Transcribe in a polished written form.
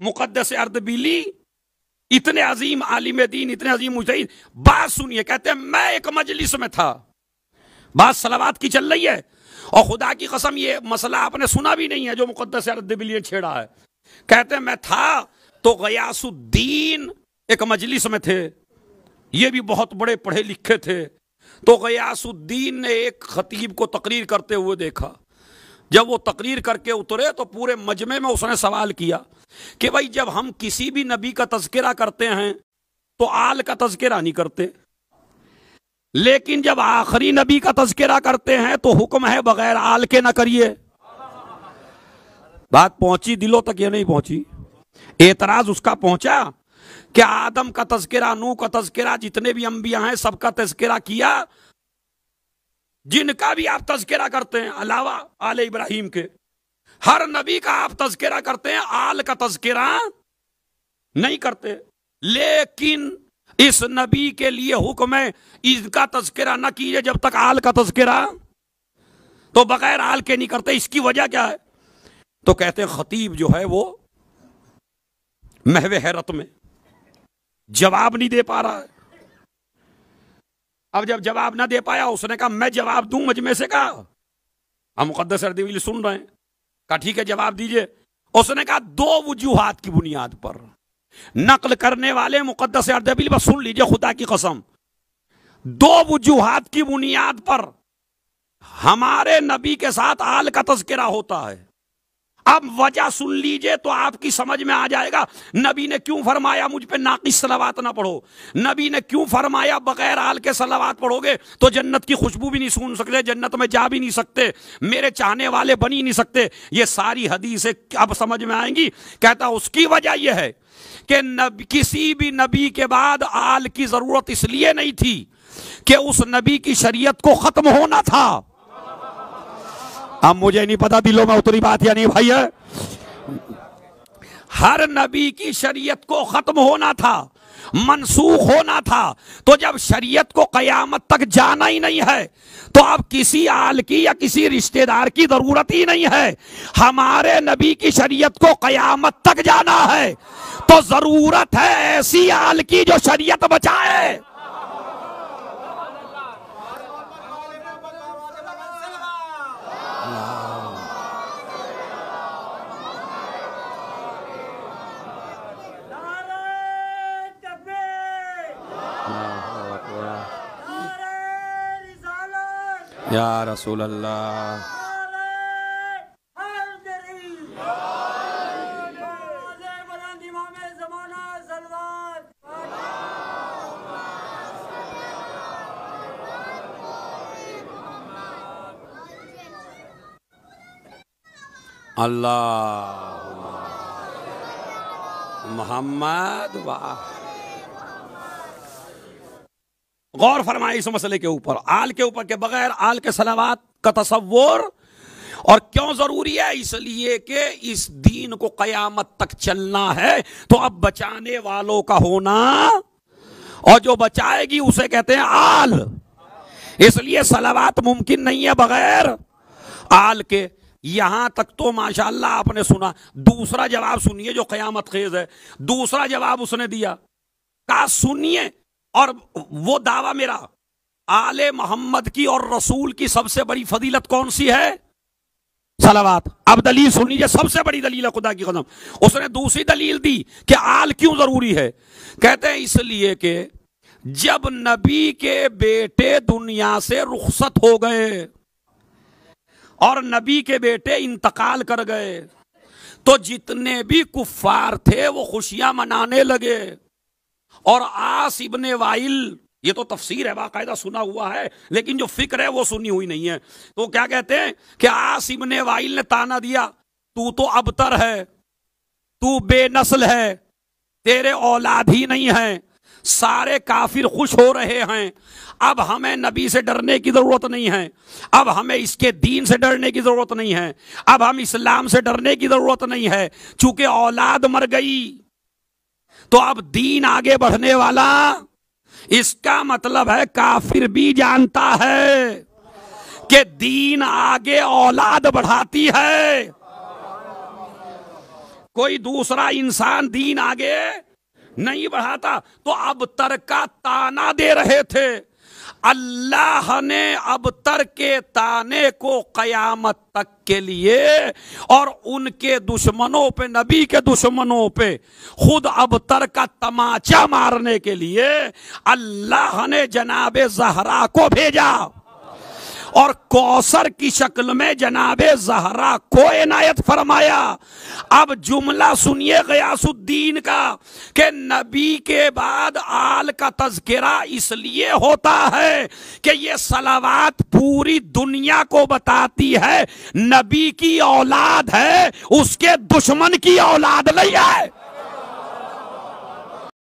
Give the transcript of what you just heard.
मुक़द्दस अर्दबिली इतने अजीम आलिम दीन, इतने अजीम मुजतहिद, बात सुनिए, कहते हैं मैं एक मजलिस में था, बात सलावात की चल रही है, और खुदा की कसम ये मसला आपने सुना भी नहीं है जो मुक़द्दस अर्दबिली ने छेड़ा है। कहते हैं मैं था तो गयासुद्दीन एक मजलिस में थे, ये भी बहुत बड़े पढ़े लिखे थे, तो गयासुद्दीन ने एक खतीब को तकरीर करते हुए देखा। जब वो तकरीर करके उतरे तो पूरे मजमे में उसने सवाल किया कि भाई जब हम किसी भी नबी का तज़किरा करते हैं तो आल का तज़किरा नहीं करते, लेकिन जब आखिरी नबी का तज़किरा करते हैं तो हुक्म है बगैर आल के ना करिए। बात पहुंची दिलों तक या नहीं पहुंची? एतराज उसका पहुंचा कि आदम का तज़किरा, नूह का तज़किरा, जितने भी अंबिया हैं सबका तज़किरा किया, जिनका भी आप तज़किरा करते हैं अलावा आले इब्राहिम के, हर नबी का आप तज़किरा करते हैं, आल का तज़किरा नहीं करते। लेकिन इस नबी के लिए हुक्म है इसका तज़किरा न कीजिए जब तक आल का तज़किरा, तो बगैर आल के नहीं करते। इसकी वजह क्या है? तो कहते हैं खतीब जो है वो महवे हैरत में जवाब नहीं दे पा रहा है। अब जब जवाब ना दे पाया उसने कहा मैं जवाब दूं मजमे से। कहा हम मुक़द्दस अर्दबिली सुन रहे हैं, कहा ठीक है जवाब दीजिए। उसने कहा दो वजूहात की बुनियाद पर नकल करने वाले मुक़द्दस अर्दबिली, बस सुन लीजिए खुदा की कसम, दो वजूहात की बुनियाद पर हमारे नबी के साथ आल का तज़किरा होता है। अब वजह सुन लीजिए तो आपकी समझ में आ जाएगा नबी ने क्यों फरमाया मुझ पे नाक़िस सलावात ना पढ़ो, नबी ने क्यों फरमाया बगैर आल के सलावात पढ़ोगे तो जन्नत की खुशबू भी नहीं सूंघ सकते, जन्नत में जा भी नहीं सकते, मेरे चाहने वाले बन ही नहीं सकते। ये सारी हदीसें अब समझ में आएंगी। कहता उसकी वजह यह है कि किसी भी नबी के बाद आल की जरूरत इसलिए नहीं थी कि उस नबी की शरीयत को खत्म होना था। अब मुझे नहीं पता दिलों में उतरी बात या नहीं भाई है। हर नबी की शरीयत को खत्म होना था, मनसूख होना था। तो जब शरीयत को कयामत तक जाना ही नहीं है तो अब किसी आल की या किसी रिश्तेदार की जरूरत ही नहीं है। हमारे नबी की शरीयत को कयामत तक जाना है तो जरूरत है ऐसी आल की जो शरीयत बचाए। या रसूल अल्लाह, अल्लाह मोहम्मद। वाह, गौर फरमाए इस मसले के ऊपर, आल के ऊपर, के बगैर आल के सलावात का तसव्वुर। और क्यों जरूरी है? इसलिए कि इस दीन को कयामत तक चलना है तो अब बचाने वालों का होना, और जो बचाएगी उसे कहते हैं आल। इसलिए सलावात मुमकिन नहीं है बगैर आल के। यहां तक तो माशाअल्लाह आपने सुना। दूसरा जवाब सुनिए जो कयामत खेज है। दूसरा जवाब उसने दिया, कहा सुनिए, और वो दावा मेरा, आले मोहम्मद की और रसूल की सबसे बड़ी फजीलत कौन सी है? सलावात। अब दलील सुन लीजिए, सबसे बड़ी दलील है खुदा की कसम। उसने दूसरी दलील दी कि आल क्यों जरूरी है। कहते हैं इसलिए कि जब नबी के बेटे दुनिया से रुखसत हो गए और नबी के बेटे इंतकाल कर गए तो जितने भी कुफ्फार थे वो खुशियां मनाने लगे। और आस इब्ने वाइल, ये तो तफसीर है बाकायदा सुना हुआ है, लेकिन जो फिक्र है वो सुनी हुई नहीं है। तो क्या कहते हैं कि आस इब्ने वाइल ने ताना दिया, तू तो अबतर है, तू बेनस्ल है, तेरे औलाद ही नहीं है, सारे काफिर खुश हो रहे हैं, अब हमें नबी से डरने की जरूरत नहीं है, अब हमें इसके दीन से डरने की जरूरत नहीं है, अब हम इस्लाम से डरने की जरूरत नहीं है, चूंकि औलाद मर गई तो अब दीन आगे बढ़ने वाला। इसका मतलब है काफिर भी जानता है कि दीन आगे औलाद बढ़ाती है। کوئی دوسرا انسان دین آگے نہیں بڑھاتا. تو ابتر کا تانا دے رہے تھے. اللہ نے ابتر کے تانے کو قیامت تک کے لیے اور ان کے دشمنوں پہ، نبی کے دشمنوں پہ خود ابتر کا تماچا مارنے کے لیے اللہ نے جناب زہرا کو بھیجا اور کوثر کی شکل میں جناب زہرا کو عنایت فرمایا. اب جملہ سنیے غیاث الدین کا کہ نبی کے بعد آل کا تذکرہ اس لیے ہوتا ہے کہ یہ صلوات پوری دنیا کو بتاتی ہے نبی کی اولاد ہے، اس کے دشمن کی اولاد نہیں ہے.